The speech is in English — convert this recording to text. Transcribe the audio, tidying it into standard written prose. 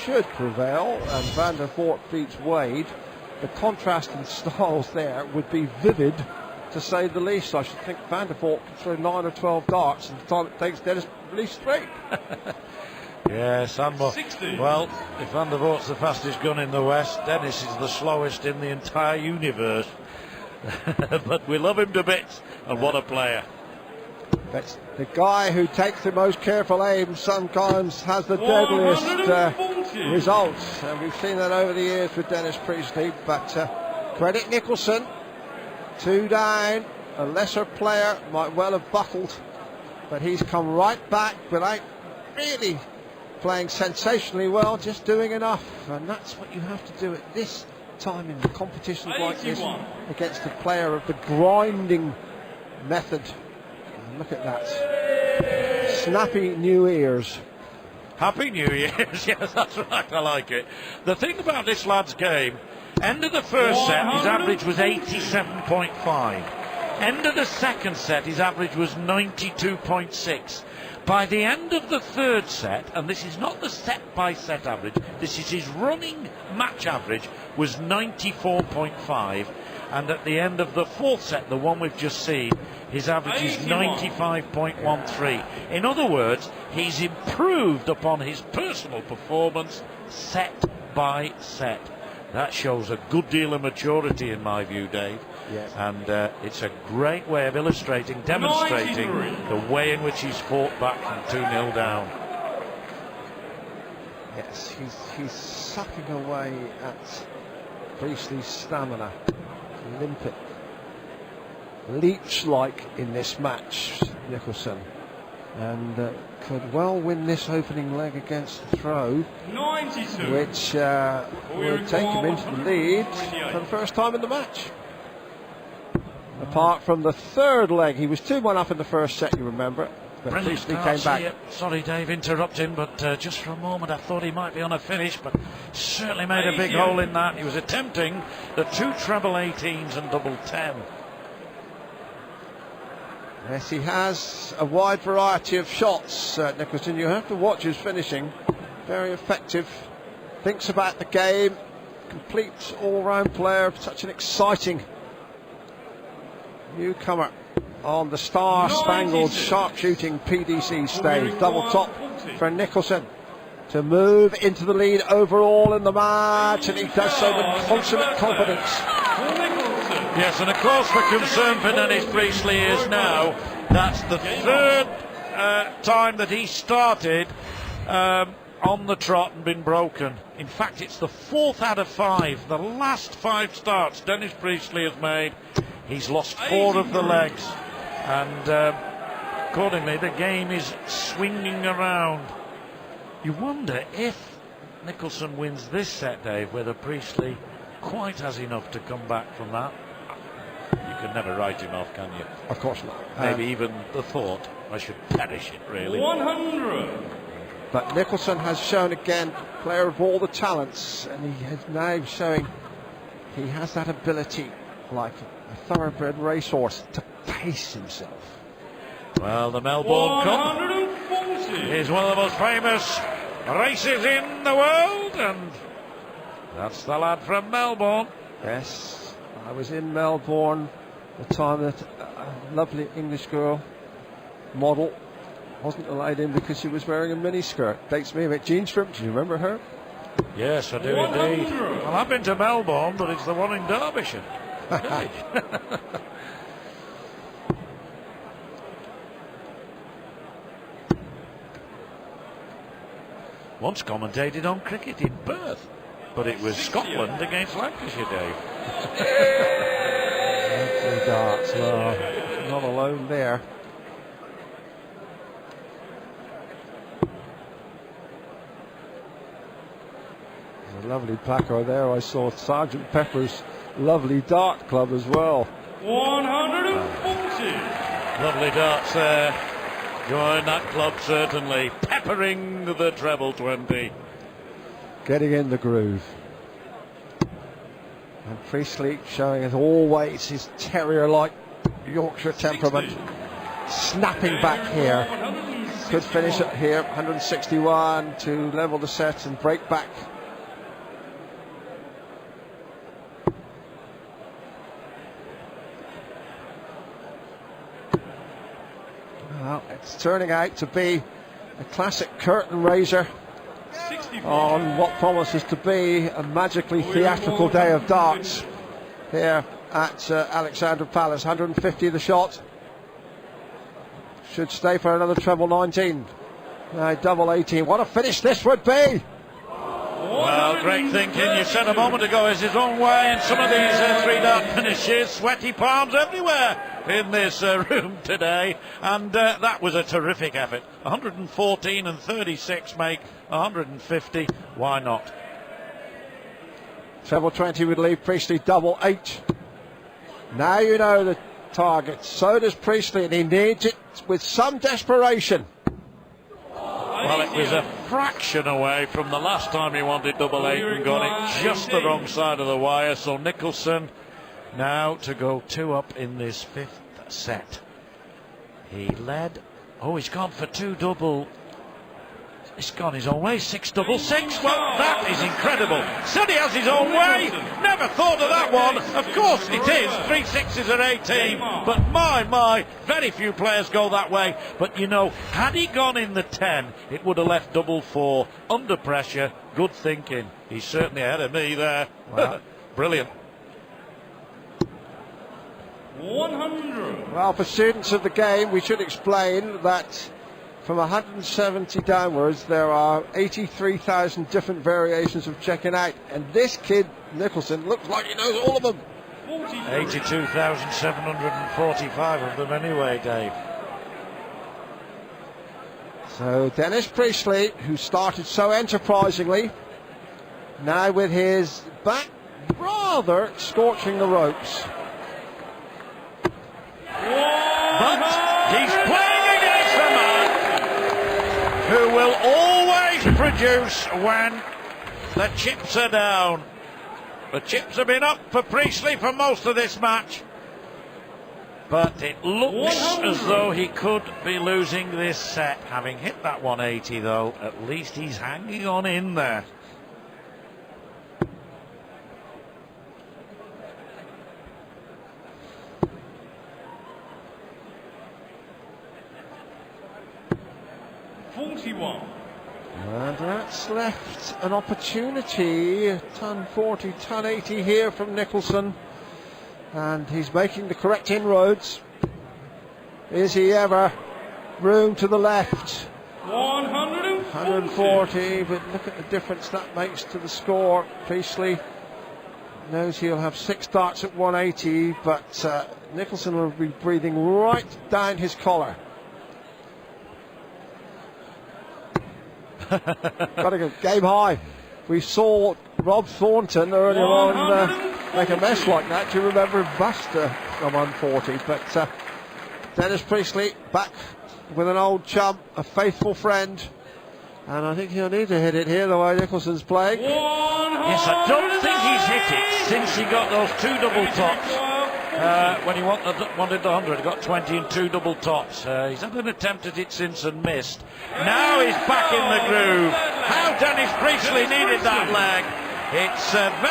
should prevail, and Van der Voort beats Wade, the contrast in styles there would be vivid, to say the least. I should think Van der Voort can throw 9 or 12 darts, and the time it takes Dennis at least 3. Yes, well, if Van der Voort's the fastest gun in the West, Dennis is the slowest in the entire universe. But we love him to bits, and what a player. But the guy who takes the most careful aim sometimes has the deadliest results, and we've seen that over the years with Dennis Priestley. But credit Nicholson, 2 down, a lesser player might well have buckled, but he's come right back without really playing sensationally well, just doing enough, and that's what you have to do at this time in competitions like this against a player of the grinding method. And look at that, snappy new ears. Happy New Year's, yes, that's right, I like it. The thing about this lad's game, end of the first set his average was 87.5, end of the second set his average was 92.6. By the end of the third set, and this is not the set-by-set average, this is his running match average, was 94.5. And at the end of the fourth set, the one we've just seen, his average is 95.13. In other words, he's improved upon his personal performance set by set. That shows a good deal of maturity in my view, Dave. Yes. And it's a great way of illustrating, demonstrating the way in which he's fought back from 2-0 down. Yes, he's sucking away at Priestley's stamina, limpet, leech-like in this match, Nicholson, and could well win this opening leg against the throw, 92. which will take him into the lead for the first time in the match. Apart from the third leg, he was 2-1 up in the first set, you remember, but Priestley came back. Sorry, Dave, interrupting, but just for a moment I thought he might be on a finish, but certainly made a big hole in that. He was attempting the 2 treble 18s and double 10. Yes, he has a wide variety of shots, Nicholson. You have to watch his finishing. Very effective. Thinks about the game. Complete all-round player. Such an exciting newcomer on the star-spangled sharpshooting PDC stage. Double top for Nicholson to move into the lead overall in the match, and he does so with consummate confidence. Yes, and of course the concern for Dennis Priestley is now that's the third time that he started on the trot and been broken. In fact, it's the 4th out of 5. The last 5 starts Dennis Priestley has made, he's lost 4 of the legs, and accordingly the game is swinging around. You wonder if Nicholson wins this set, Dave, whether Priestley quite has enough to come back from that. You can never write him off, can you? Of course not. Maybe even the thought, I should perish it, really. 100. But Nicholson has shown again, player of all the talents, and he is now showing he has that ability, like a thoroughbred racehorse, to pace himself. Well, the Melbourne Cup is one of the most famous races in the world, and that's the lad from Melbourne. Yes, I was in Melbourne the time that a lovely English girl, model, wasn't allowed in because she was wearing a miniskirt. Dates me about Jean Strip. Do you remember her? Yes, I do indeed. Well, I've been to Melbourne, but it's the one in Derbyshire. Once commentated on cricket in Perth, but it was Scotland against Lancashire, Dave. Darts, well, not alone there. There's a lovely placard there. I saw Sergeant Pepper's lovely dart club as well. 140. Lovely darts there. Join that club, certainly. Peppering the treble 20. Getting in the groove. And Priestley showing as always his terrier-like Yorkshire temperament. Snapping back here. could finish it here. 161 to level the set and break back. Well, it's turning out to be a classic curtain raiser on what promises to be a magically theatrical day of darts here at Alexandra Palace. 150 the shot. Should stay for another treble 19. Double 18. What a finish this would be! Well, great thinking. You said a moment ago is his own way, and some of these 3-dart finishes, sweaty palms everywhere in this room today, and that was a terrific effort. 114 and 36 make 150. Why not? Treble 20 would leave Priestley double 8. Now you know the target. So does Priestley, and he needs it with some desperation. Well, it was a fraction away from the last time he wanted double 8 and got it just the wrong side of the wire. So Nicholson now to go 2 up in this 5th set. He led. Oh, he's gone for 2 double. He's gone his own way. 6 double 6. Well, that is incredible. Said he has his own way. Never thought of that one. Of course it is. 3 6s at 18. But my, very few players go that way. But you know, had he gone in the 10, it would have left double 4 under pressure. Good thinking. He's certainly ahead of me there. Wow. Brilliant. 100. Well, for students of the game, we should explain that from 170 downwards, there are 83,000 different variations of checking out. And this kid, Nicholson, looks like he knows all of them. 82,745 of them anyway, Dave. So Dennis Priestley, who started so enterprisingly, now with his back rather scorching the ropes. But he's playing against a man who will always produce when the chips are down. The chips have been up for Priestley for most of this match, but it looks as though he could be losing this set. Having hit that 180 though, at least he's hanging on in there. And that's left an opportunity. Ton 40, ton 80 here from Nicholson. And he's making the correct inroads. Is he ever? Room to the left. 140, but look at the difference that makes to the score. Priestley knows he'll have 6 darts at 180, but Nicholson will be breathing right down his collar. Got to go game high. We saw Rob Thornton earlier on make a mess like that. Do you remember him bust a 140? But Dennis Priestley back with an old chum, a faithful friend, and I think he'll need to hit it here the way Nicholson's playing. Yes, I don't think he's hit it since he got those 2 double tops. When he wanted the 100, he got 20 and 2 double tops. He's had an attempt at it since and missed. Now he's back in the groove. How Dennis Priestley needed that leg. It's very